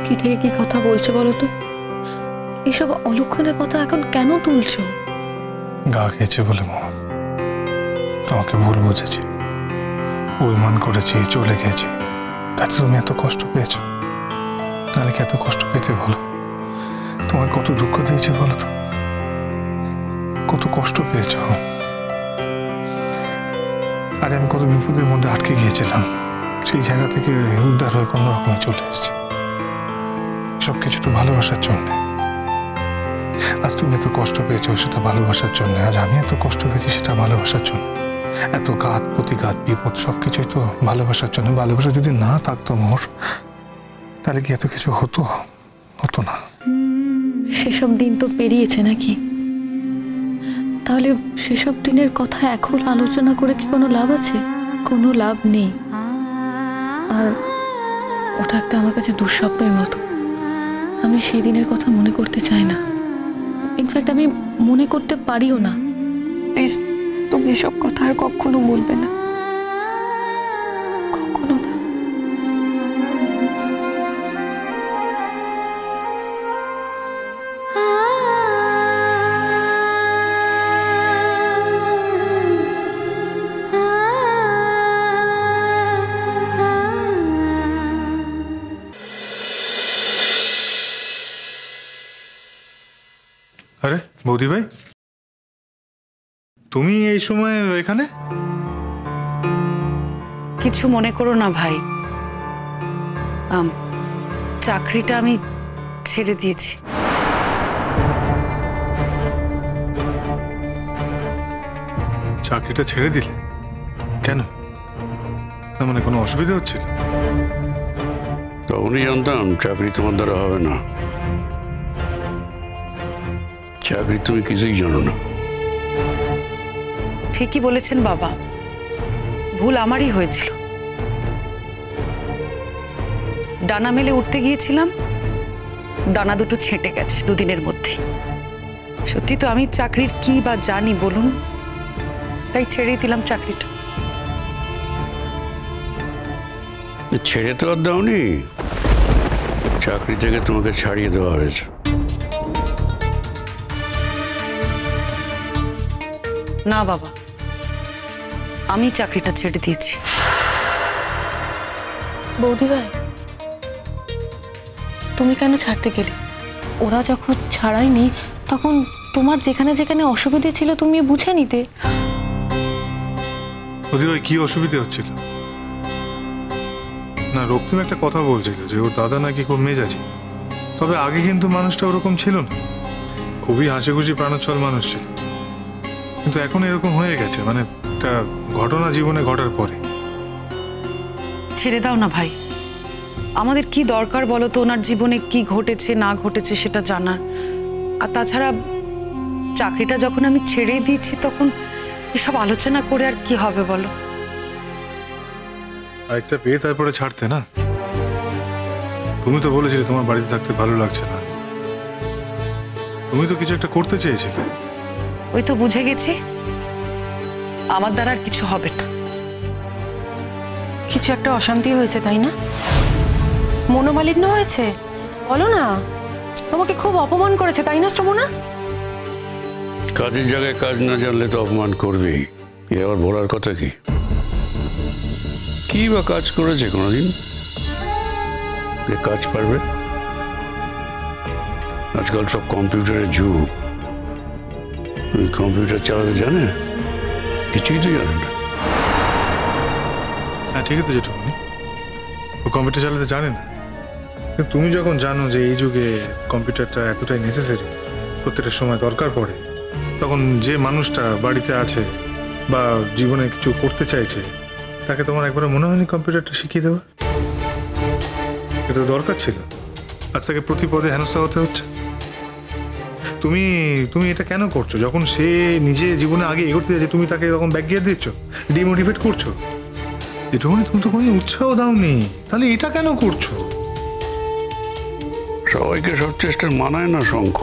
কি থেকে কি কথা বলছো বলো তো? এসব অলক্ষণের কথা এখন কেন তুলছো? গা খেয়েছে বলে মা, তোমাকে ভুল বুঝেছি, অভিমান করেছি, চলে গেছি, তাতে তুমি এত কষ্ট পেয়েছো। নাহলে কি এত কষ্ট পেতে বলো? তোমার কত দুঃখ দিয়েছে বলো তো, কত কষ্ট পেয়েছো। আজ আমি কত বিপদের মধ্যে আটকে গিয়েছিলাম, সেই জায়গা থেকে উদ্ধার হয়ে কোনো রকমে চলে এসেছি। সবকিছু তো ভালোবাসার জন্য। আজ তুমি এত কষ্ট পেয়েছো সেটা ভালোবাসার জন্য, আজ আমি এত কষ্ট পেয়েছি সেটা ভালোবাসার জন্য। এত ঘাত প্রতিঘাত বিপদ সবকিছুই তো ভালোবাসার জন্য। ভালোবাসা যদি না থাকতো মোর, তাহলে কি এত কিছু হতো? হতো না। সেসব দিন তো পেরিয়েছে নাকি? তাহলে সেসব দিনের কথা এখন আলোচনা করে কি কোনো লাভ আছে? কোনো লাভ নেই। আর ওটা একটা আমার কাছে দুঃস্বপ্নের মতো। আমি সেই দিনের কথা মনে করতে চাই না। ইনফ্যাক্ট আমি মনে করতে পারিও না। প্লিজ, তুমি এসব কথা আর কখনো বলবে না, কখনো না। আরে বৌদি ভাই, তুমি এই সময় এখানে? কিছু মনে করো না ভাই, চাকরিটা আমি ছেড়ে দিয়েছি। চাকরিটা ছেড়ে দিলে কেন? না মানে কোনো অসুবিধা হচ্ছিল? তখনই জানতাম চাকরি তোমার দ্বারা হবে না। চাকরি তুমি কিছুই জানো না। ঠিকই বলেছেন বাবা, ভুল আমারই হয়েছিল। ডানা মেলে উঠতে গিয়েছিলাম, ডানা দুটো ছেঁটে গেছে দুদিনের মধ্যে। সত্যি তো আমি চাকরির কি বা জানি বলুন, তাই ছেড়েই দিলাম চাকরিটা। ছেড়ে তো আর দাওনি, চাকরি থেকে তোমাকে ছাড়িয়ে দেওয়া হয়েছে। না বাবা, আমি চাকরিটা ছেড়ে দিয়েছি। বৌদি ভাই, তুমি কেন ছাড়তে গেলে? ওরা যখন ছাড়ায়নি তখন তোমার যেখানে যেখানে অসুবিধে ছিল তুমি বুঝে নিতে। বৌদি ভাই, কি অসুবিধা হচ্ছিল? না, রক্তিম একটা কথা বলছিল যে ওর দাদা নাকি খুব মেজাজি। তবে আগে কিন্তু মানুষটা ওরকম ছিল না, খুবই হাসি খুশি প্রাণোচ্ছল মানুষ ছিল। কিন্তু এখন এরকম হয়ে গেছে, মানে একটা ঘটনা জীবনে ঘটার পরে। ছেড়ে দাও না ভাই, আমাদের কি দরকার বলো তো ওনার জীবনে কি ঘটেছে না ঘটেছে সেটা জানার। আর তাছাড়া চাকরিটা যখন আমি ছেড়েই দিয়েছি তখন এসব আলোচনা করে আর কি হবে বলো? আরেকটা পেয়ে তারপরে ছাড়তে না? তুমি তো বলেছিলে তোমার বাড়িতে থাকতে ভালো লাগছে না, তুমি তো কিছু একটা করতে চেয়েছিলে। ওই তো বুঝে গেছি, আমার দ্বারা আর কিছু হবে না। কিছু একটা অশান্তি হয়েছে তাই না? মনোমালিন্য হয়েছে? বলো না, তোমাকে খুব অপমান করেছে তাই না শ্রমনা? কাজের জায়গায় কাজ না জানলে তো অপমান করবেই, এ আবার বলার কথা কি? কি বা কাজ করেছে কোনোদিন যে কাজ পারবে? আজকাল সব কম্পিউটারের যুগ, কম্পিউটার চালাতে জানে? কিছুই তো জানে না। হ্যাঁ ঠিকই তো জেঠুমনি, ও কম্পিউটার চালাতে জানে না। কিন্তু তুমি যখন জানো যে এই যুগে কম্পিউটারটা এতটাই নেসেসারি, প্রত্যেকটা সময় দরকার পড়ে, তখন যে মানুষটা বাড়িতে আছে বা জীবনে কিছু করতে চাইছে তাকে তোমার একবার মনে হয়নি কম্পিউটারটা শিখিয়ে দেওয়া? এটা দরকার ছিল। আজ তাকে প্রতি পদে হেনস্থা হতে হচ্ছে। তুমি তুমি এটা কেন করছো? যখন সে নিজে জীবনে আগে এগোতে যাচ্ছে তুমি তাকে তখন ব্যাক গিয়ার দিচ্ছ, ডিমোটিভেট করছো। এটুকুনি তুমি তো কোনো উৎসাহ দাওনি, তাহলে এটা কেন করছো? সবাইকে সব চেষ্টা মানায় না শঙ্খ,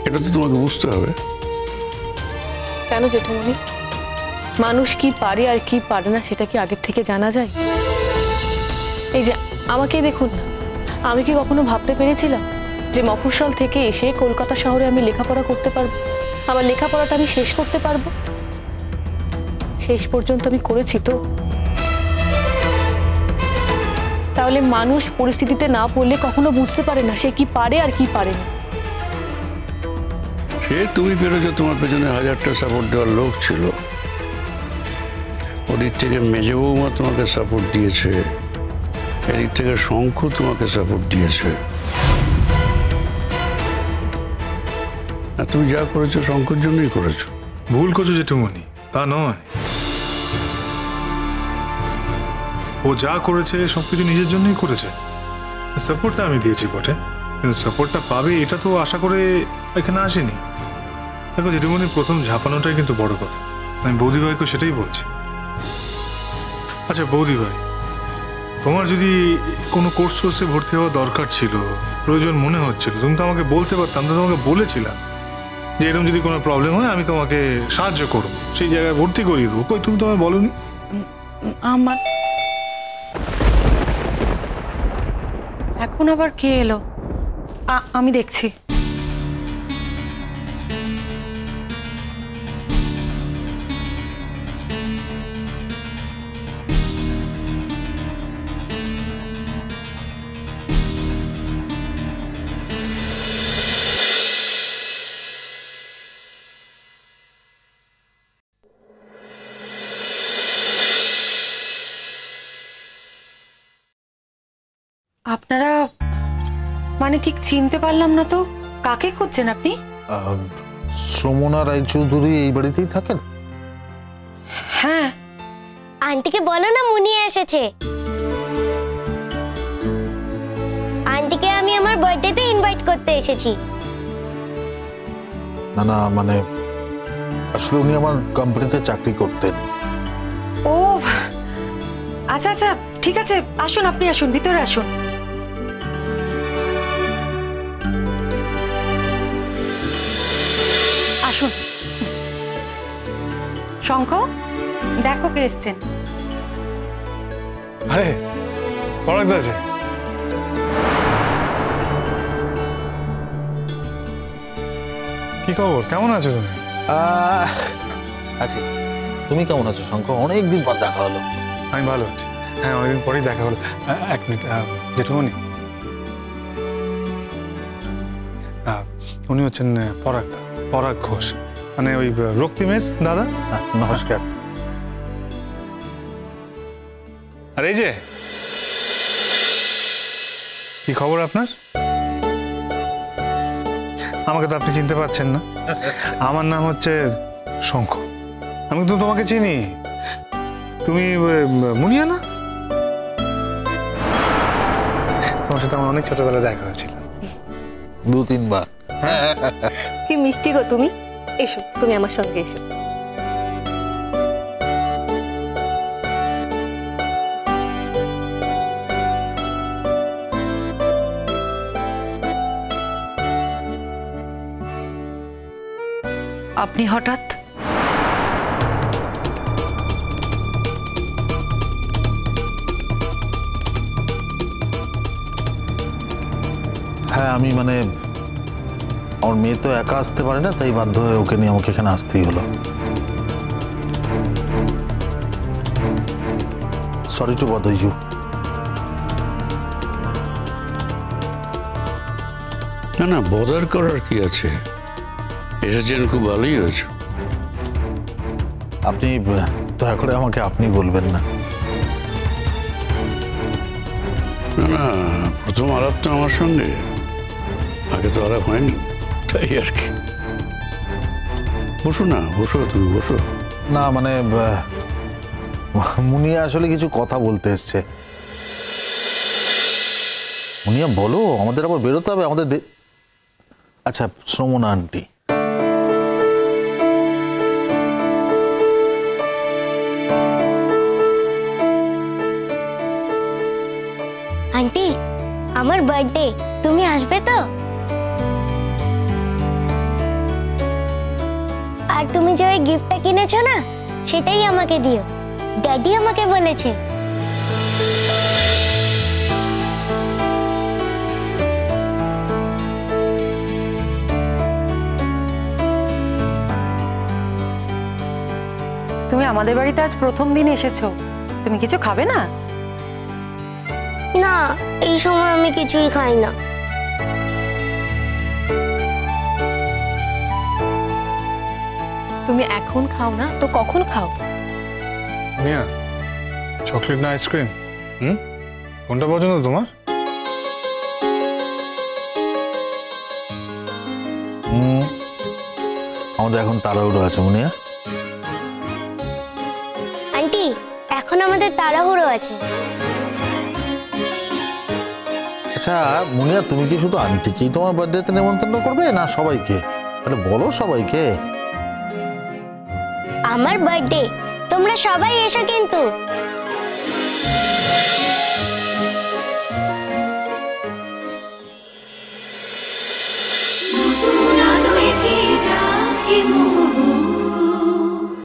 এটা তো তোমাকে বুঝতে হবে। কেন জেঠুমনি? মানুষ কি পারে আর কি পারে না সেটা কি আগের থেকে জানা যায়? এই যে আমাকেই দেখুন না, আমি কি কখনো ভাবতে পেরেছিলাম যে মফস্বল থেকে এসে কলকাতা শহরে আমি লেখাপড়া করতে পারবো, আমার লেখাপড়াটা আমি শেষ করতে পারবো? শেষ পর্যন্ত আমি করেছি তো। তাহলে মানুষ পরিস্থিতিতে না পড়লে কখনো বুঝতে পারে না সে কি পারে আর কি পারে না। সে তুমি পেরেছো, তোমার পেছনে হাজারটা সাপোর্ট দেওয়ার লোক ছিল। ওদিক থেকে মেজে বৌমা তোমাকে সাপোর্ট দিয়েছে, এদিক থেকে শঙ্খ তোমাকে সাপোর্ট দিয়েছে। আর তুমি যা করেছো শঙ্কর জন্যই করেছো। ভুল করছো জেঠুমনি, তা নয়। ও যা করেছে সবকিছু নিজের জন্যই করেছে। সাপোর্টটা আমি দিয়েছি বটে, কিন্তু সাপোর্টটা পাবে এটা তো আশা করে এখানে আসেনি। দেখো জেঠুমনি, প্রথম ঝাঁপানোটাই কিন্তু বড় কথা। আমি বৌদি ভাইকে সেটাই বলছি। আচ্ছা বৌদি ভাই, তোমার যদি কোনো কোর্সে ভর্তি হওয়া দরকার ছিল, প্রয়োজন মনে হচ্ছিল, তুমি তো আমাকে বলতে পারতাম। তো তোমাকে বলেছিলাম যে এরকম যদি কোনো প্রবলেম হয় আমি তোমাকে সাহায্য করবো, সেই জায়গায় ভর্তি করিয়ে দেবো। কই তুমি তো আমায় বলোনি। আমার এখন আবার কে এলো? আমি দেখছি। আপনারা মানে ঠিক চিনতে পারলাম না তো, কাকে খুঁজছেন আপনি? শ্রমনা রায়চৌধুরী এই বাড়িতেই থাকেন? হ্যাঁ। আন্টিকে বলো না মুনি এসেছে। আন্টিকে আমি আমার বার্থডেতে ইনভাইট করতে এসেছি। না না, মানে আসলে উনি আমার কোম্পানিতে চাকরি করতেন। ও আচ্ছা আচ্ছা, ঠিক আছে, আসুন, আপনি আসুন, ভিতরে আসুন। আসুন। শঙ্খ, দেখো কে এসছেন। আরে পরাগদা আছে। কি খবর, কেমন আছো তুমি? আচ্ছা, তুমি কেমন আছো শঙ্খ? অনেকদিন পর দেখা হলো। আমি ভালো আছি। হ্যাঁ, অনেকদিন পরেই দেখা হলো। এক মিনিট, জেঠুমনি, উনি হচ্ছেন পরাগদা, পরাগ ঘোষ, মানে ওই রক্তিমের দাদা। নমস্কার। আর এই যে, কি খবর আপনার? আমাকে তো আপনি চিনতে পারছেন না। আমার নাম হচ্ছে শঙ্খ। আমি কিন্তু তোমাকে চিনি। তুমি মুনিয়া না? তোমার সাথে আমার অনেক ছোটবেলায় দেখা হয়েছিল, 2-3 বার। কি মিষ্টি গো তুমি। এসো, তুমি আমার সঙ্গে এসো। আপনি হঠাৎ? হ্যাঁ, আমি মানে আমার মেয়ে তো একা আসতে পারে না, তাই বাধ্য হয়ে ওকে নিয়ে আমাকে এখানে আসতেই হলো। Sorry to bother you. না না, বদার করার কি আছে, এসেছেন খুব ভালোই হয়েছে। আপনি দয়া করে আমাকে আপনি বলবেন না। না না, প্রথম আলাপ তো আমার সঙ্গে, আগে তো আলাপ হয়নি, তাই আর কি। বসো না, বসো, তুমি বসো। না মানে মুনিয়া আসলে কিছু কথা বলতে এসছে। মুনিয়া বলো, আমাদের আবার বেরোতে হবে, আমাদের আচ্ছা, শ্রমনা আন্টি। আন্টি, আমার বার্থডে, তুমি আসবে তো? আর তুমি যে ওই গিফটটা কিনেছো না, সেটাই আমাকে দিও। ড্যাডি আমাকে বলেছে। আমাদের বাড়িতে আজ প্রথম দিন এসেছো, তুমি কিছু খাবে না? না, এই সময় আমি কিছুই খাই না। তুমি এখন খাও না তো কখন খাও? মিয়া, চকলেট না আইসক্রিম? কোনটা পছন্দ তোমার? আমাদের এখন তাড়াহুড়ো আছে মুনিয়া। আন্টি, এখন আমাদের তাড়াহুড়ো আছে। আচ্ছা মুনিয়া, তুমি কি শুধু আন্টিকেই তোমার বার্থডেতে নেমন্তন্ন করবে না সবাইকে? তাহলে বলো সবাইকে। আমার বার্থডে, তোমরা সবাই এসো কিন্তু।